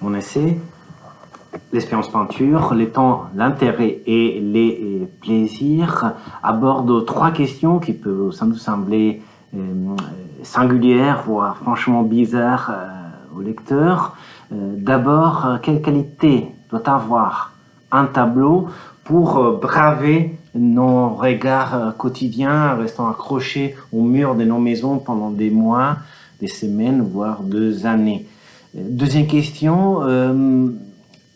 Mon essai, l'expérience peinture, les temps, l'intérêt et les plaisirs, aborde trois questions qui peuvent sans doute sembler singulières, voire franchement bizarres au lecteur. D'abord, quelle qualité doit avoir un tableau pour braver nos regards quotidiens, restant accrochés au mur de nos maisons pendant des mois, des semaines, voire des années. Deuxième question,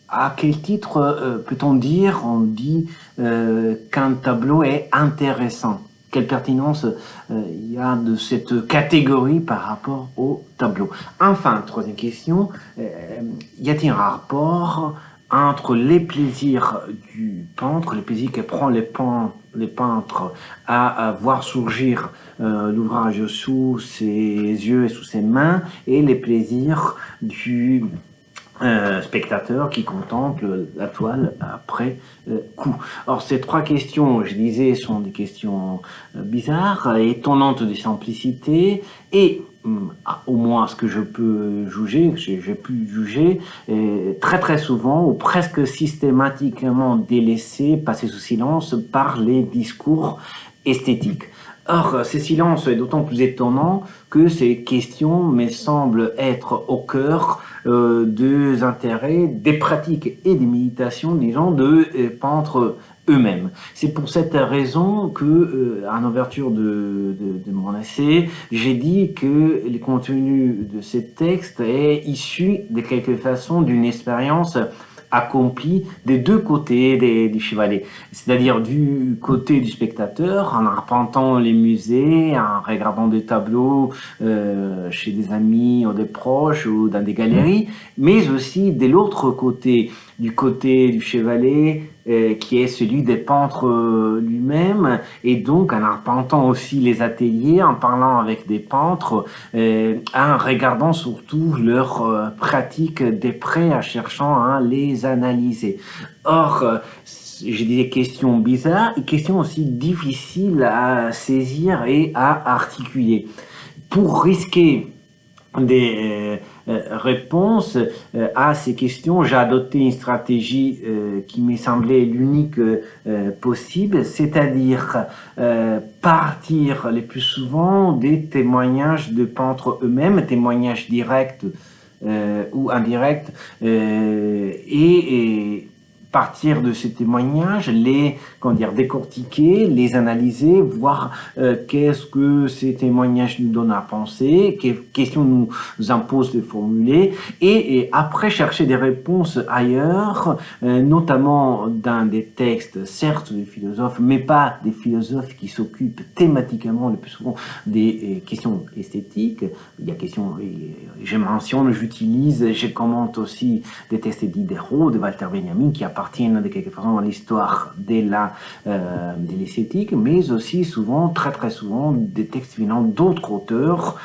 à quel titre peut-on dire, on dit qu'un tableau est intéressant? Quelle pertinence il y a de cette catégorie par rapport au tableau? Enfin, troisième question, y a-t-il un rapport entre les plaisirs du peintre, les plaisirs que prend les peintres à voir surgir l'ouvrage sous ses yeux et sous ses mains, et les plaisirs du spectateur qui contemple la toile après coup. Or, ces trois questions, je disais, sont des questions bizarres, étonnantes de simplicité, et au moins ce que je peux juger, j'ai pu juger, très très souvent ou presque systématiquement délaissées, passées sous silence par les discours esthétiques. Or, ces silences sont d'autant plus étonnants que ces questions me semblent être au cœur des intérêts, des pratiques et des méditations, disons, de peintres eux-mêmes. C'est pour cette raison que, en ouverture de mon essai, j'ai dit que le contenu de ces textes est issu de quelque façon d'une expérience accompli des deux côtés du chevalet, c'est-à-dire du côté du spectateur, en arpentant les musées, en regardant des tableaux chez des amis ou des proches ou dans des galeries, mais aussi de l'autre côté, du côté du chevalet, qui est celui des peintres lui-même, et donc en arpentant aussi les ateliers, en parlant avec des peintres, en regardant surtout leurs pratiques de près, en cherchant à les analyser. Or, j'ai des questions bizarres et questions aussi difficiles à saisir et à articuler. Pour risquer des réponses à ces questions, j'ai adopté une stratégie qui m'est semblée l'unique possible, c'est-à-dire partir le plus souvent des témoignages de peintres eux-mêmes, témoignages directs ou indirects, et partir de ces témoignages, les décortiquer, les analyser, voir qu'est-ce que ces témoignages nous donnent à penser, quelles questions nous imposent de formuler, et après chercher des réponses ailleurs, notamment dans des textes, certes des philosophes, mais pas des philosophes qui s'occupent thématiquement le plus souvent des questions esthétiques. Il y a questions, je mentionne, j'utilise, je commente aussi des textes de Diderot, de Walter Benjamin, qui appartiennent de quelque façon à l'histoire de l'esthétique, mais aussi souvent, très souvent, des textes venant d'autres auteurs,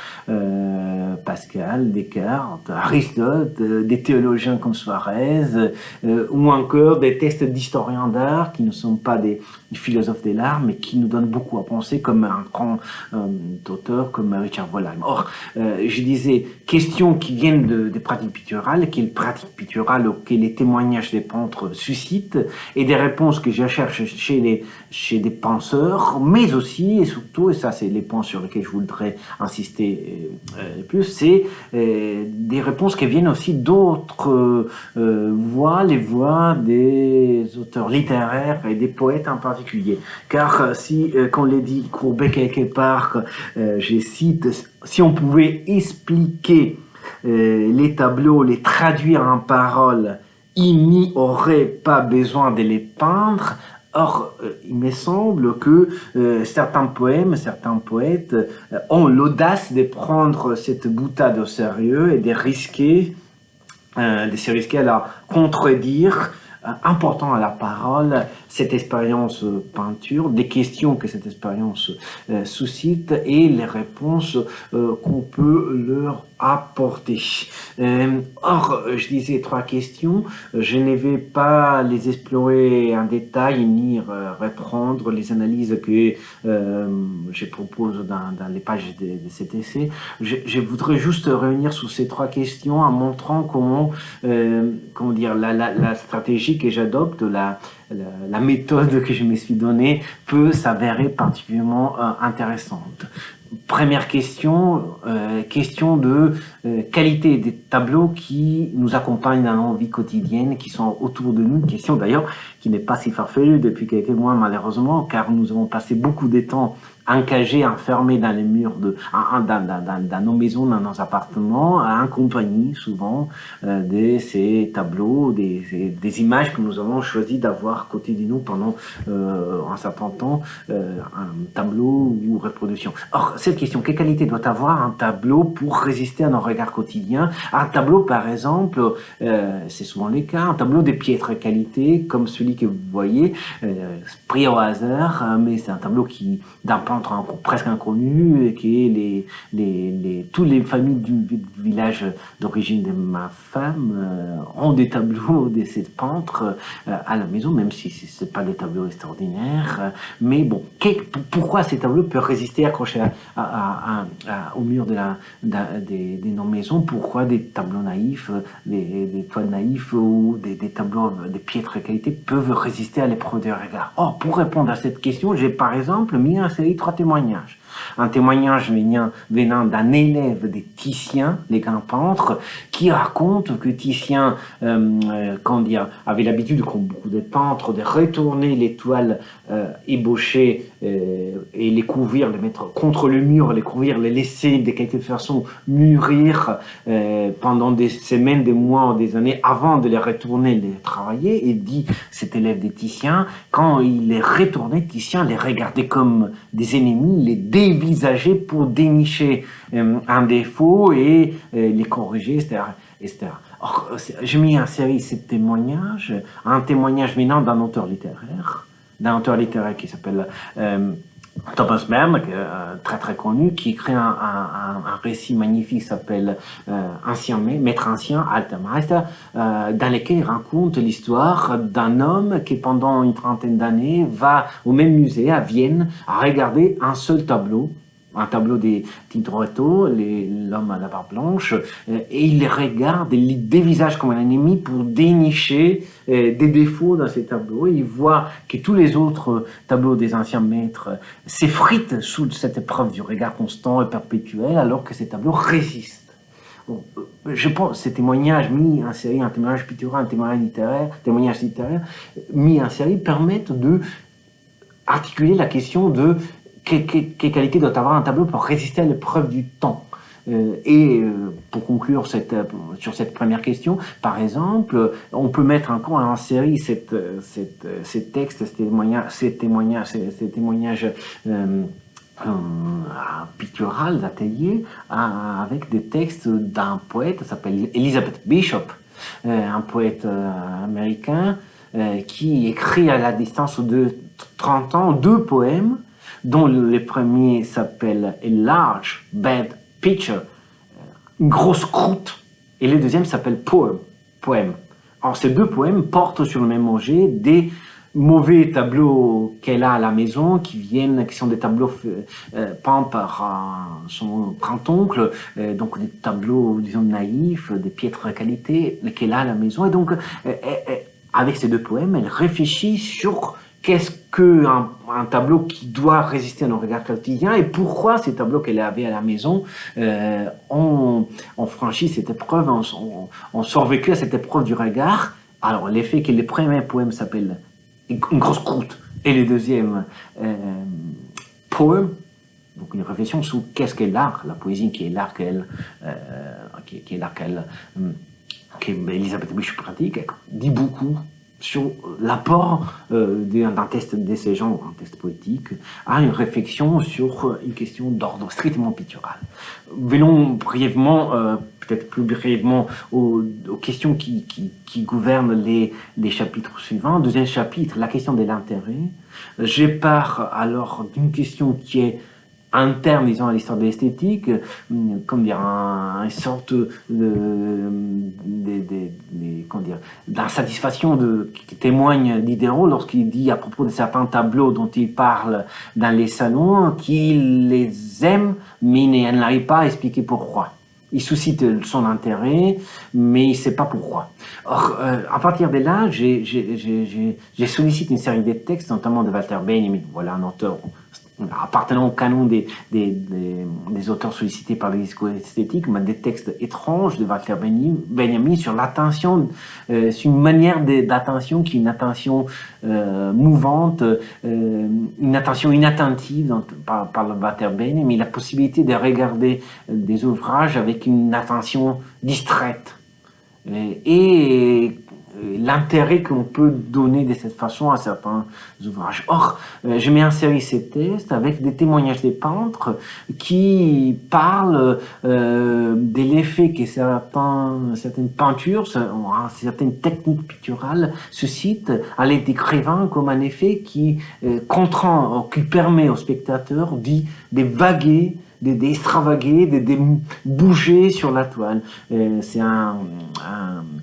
Pascal, Descartes, Aristote, des théologiens comme Suarez, ou encore des textes d'historiens d'art qui ne sont pas des philosophes de l'art, mais qui nous donnent beaucoup à penser, comme un grand auteur comme Richard Wurmbrand. Or, je disais, questions qui viennent des pratiques picturales, quelles pratiques picturales que les témoignages des peintres suscitent, et des réponses que je cherche chez des penseurs, mais aussi et surtout, et ça c'est les points sur lesquels je voudrais insister le plus, c'est des réponses qui viennent aussi d'autres voix, les voix des auteurs littéraires et des poètes en particulier. Car si, qu'on l'a dit Courbet quelque part, je cite, si on pouvait expliquer les tableaux, les traduire en paroles, il n'y aurait pas besoin de les peindre. Or, il me semble que certains poèmes, certains poètes ont l'audace de prendre cette boutade au sérieux et de se risquer à la contredire, important à la parole, cette expérience peinture, des questions que cette expérience suscite et les réponses qu'on peut leur apporter. Or, je disais 3 questions, je ne vais pas les explorer en détail ni reprendre les analyses que je propose dans les pages de cet essai. Je voudrais juste revenir sur ces 3 questions en montrant comment dire, la stratégie que j'adopte, la méthode que je me suis donnée peut s'avérer particulièrement intéressante. Première question, question de qualité des tableaux qui nous accompagnent dans nos vies quotidiennes, qui sont autour de nous. Une question d'ailleurs qui n'est pas si farfelue depuis quelques mois malheureusement, car nous avons passé beaucoup de temps encagés, enfermés dans les murs, dans nos maisons, dans nos appartements, en compagnie souvent de ces tableaux, des images que nous avons choisi d'avoir à côté de nous pendant un certain temps, un tableau ou reproduction. Or, cette question, quelle qualité doit avoir un tableau pour résister à nos regards quotidiens? Un tableau, par exemple, c'est souvent le cas, un tableau de piètre qualité, comme celui que vous voyez, pris au hasard, mais c'est un tableau d'un peintre presque inconnu, et qui est toutes les familles du village d'origine de ma femme ont des tableaux de ces peintres à la maison, même si ce n'est pas des tableaux extraordinaires. Mais bon, pourquoi ces tableaux peuvent résister accrochés au mur de nos maisons? Pourquoi des tableaux naïfs, des toiles naïfs ou des tableaux de piètre qualité peuvent résister à l'épreuve du regard? Or, pour répondre à cette question, j'ai par exemple mis en série 3 témoignages. Un témoignage venant d'un élève de Titien, les grands peintres, qui raconte que Titien avait l'habitude, comme beaucoup de peintres, de retourner les toiles ébauchées et les couvrir, les mettre contre le mur, les couvrir, les laisser de quelque façon mûrir pendant des semaines, des mois, des années avant de les retourner, les travailler. Et dit cet élève de Titien, quand il les retournait, Titien les regardait comme des ennemis, les dévisageait pour dénicher un défaut et les corriger, etc. Or, j'ai mis en série ces témoignages, un témoignage venant d'un auteur littéraire qui s'appelle Thomas Mann, très très connu, qui écrit un récit magnifique qui s'appelle Maître ancien, Alter Meister, dans lequel il raconte l'histoire d'un homme qui pendant une trentaine d'années va au même musée à Vienne à regarder un seul tableau, un tableau des Tintoretto, l'homme à la barbe blanche, et il les regarde, il les dévisage comme un ennemi pour dénicher des défauts dans ces tableaux. Il voit que tous les autres tableaux des anciens maîtres s'effritent sous cette épreuve du regard constant et perpétuel, alors que ces tableaux résistent. Bon, je pense ces témoignages mis en série, un témoignage pictural, un témoignage littéraire mis en série permettent de articuler la question de quelle qualité doit avoir un tableau pour résister à l'épreuve du temps. Pour conclure sur cette première question, par exemple, on peut mettre encore en série ces textes, ces témoignages pictural d'atelier avec des textes d'un poète qui s'appelle Elizabeth Bishop, un poète américain qui écrit à la distance de 30 ans 2 poèmes, dont le premier s'appelle A Large Bad Picture, une grosse croûte, et le deuxième s'appelle Poème. Alors ces 2 poèmes portent sur le même objet des mauvais tableaux qu'elle a à la maison, qui sont des tableaux peints par son grand-oncle, donc des tableaux, disons, naïfs, de piètre qualité, qu'elle a à la maison. Et donc, avec ces 2 poèmes, elle réfléchit sur qu'est-ce qu'un tableau qui doit résister à nos regards quotidiens et pourquoi ces tableaux qu'elle avait à la maison ont franchi cette épreuve, ont survécu à cette épreuve du regard. Alors, l'effet que le premier poème s'appelle Une grosse croûte et le deuxième poème, donc une réflexion sur qu'est-ce qu'est l'art, la poésie qui est l'art qu'Elisabeth Bishop pratique, dit beaucoup sur l'apport d'un texte d'essai genre, un texte poétique, à une réflexion sur une question d'ordre strictement pictural. Venons brièvement, peut-être plus brièvement, aux questions qui gouvernent les chapitres suivants. Deuxième chapitre, la question de l'intérêt. Je pars alors d'une question qui est interne, disons, à l'histoire de l'esthétique, comment dire, une sorte d'insatisfaction qui témoigne Diderot lorsqu'il dit à propos de certains tableaux dont il parle dans les salons qu'il les aime, mais il n'arrive pas à expliquer pourquoi. Il suscite son intérêt, mais il ne sait pas pourquoi. Or, à partir de là, j'ai sollicité une série de textes, notamment de Walter Benjamin, voilà un auteur appartenant au canon des auteurs sollicités par le discours esthétique, mais des textes étranges de Walter Benjamin sur l'attention, sur une manière d'attention qui est une attention mouvante, une attention inattentive par Walter Benjamin, la possibilité de regarder des ouvrages avec une attention distraite. Et l'intérêt qu'on peut donner de cette façon à certains ouvrages. Or, je mets en série ces textes avec des témoignages des peintres qui parlent de l'effet que certaines peintures, certaines techniques picturales suscitent à l'aide d'écrivains comme un effet qui contraint, qui permet au spectateur de vaguer, d'extravaguer, de bouger sur la toile. C'est un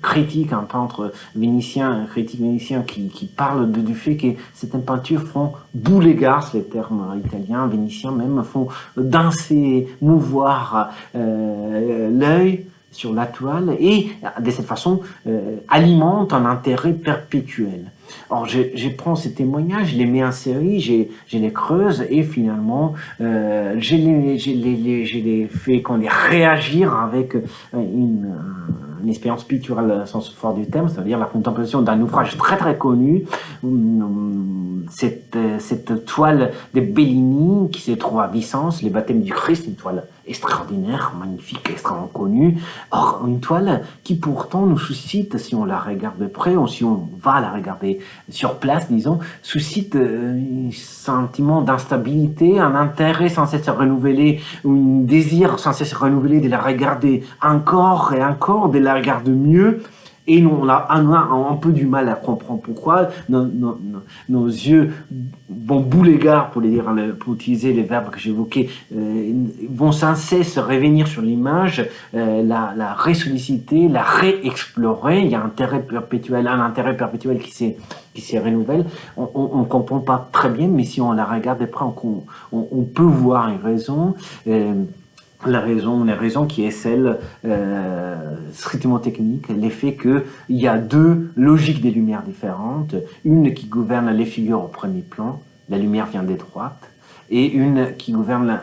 critique, un peintre vénitien, un critique vénitien qui parle du fait que certaines peintures font boulegar, c'est le terme italien, vénitien même, font danser, mouvoir l'œil sur la toile et de cette façon alimente un intérêt perpétuel. Or, je prends ces témoignages, je les mets en série, je les creuse et finalement, je les fais réagir avec une expérience picturale au sens fort du terme, c'est-à-dire la contemplation d'un ouvrage très très connu, cette toile de Bellini qui se trouve à Vicence, Les baptêmes du Christ, une toile extraordinaire, magnifique, extrêmement connue. Or, une toile qui pourtant nous suscite, si on la regarde de près, ou si on va la regarder sur place, disons, suscite un sentiment d'instabilité, un intérêt sans cesse renouvelé, ou un désir sans cesse renouvelé de la regarder encore et encore, de la regarder mieux. Et nous, on a un peu du mal à comprendre pourquoi nos yeux vont boulegar, pour utiliser les verbes que j'évoquais, vont sans cesse revenir sur l'image, la ressolliciter, la réexplorer. Il y a un intérêt perpétuel qui se renouvelle. On ne comprend pas très bien, mais si on la regarde de près, on peut voir une raison. Une raison qui est celle strictement technique, l'effet qu'il y a deux logiques des lumières différentes, une qui gouverne les figures au premier plan, la lumière vient des droites, et une qui gouverne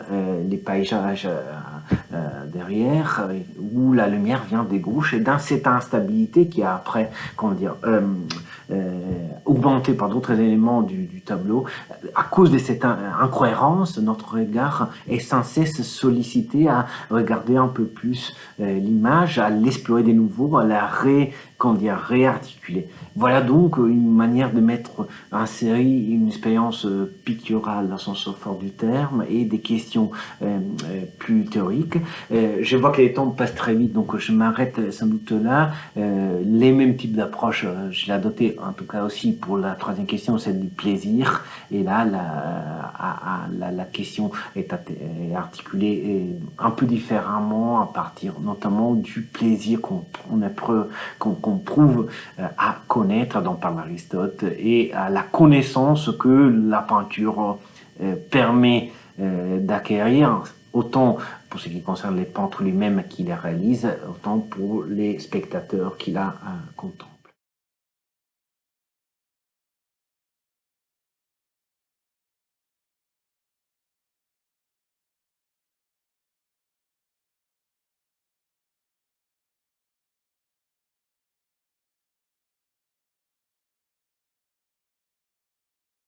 les paysages derrière, où la lumière vient des gauches, et dans cette instabilité qui est après, augmentée par d'autres éléments du tableau, à cause de cette incohérence, notre regard est sans cesse sollicité à regarder un peu plus l'image, à l'explorer de nouveau, à la réarticuler. Voilà donc une manière de mettre en série une expérience picturale dans son sens fort du terme et des questions plus théoriques. Je vois que les temps passent très vite, donc je m'arrête sans doute là. Les mêmes types d'approches, je l'ai adopté en tout cas aussi pour la troisième question, celle du plaisir. Et là, la question est articulée un peu différemment à partir notamment du plaisir qu'on prouve à connaître, dont parle Aristote, et à la connaissance que la peinture permet d'acquérir, autant pour ce qui concerne les peintres lui-même qui les réalisent, autant pour les spectateurs qui la contemplent.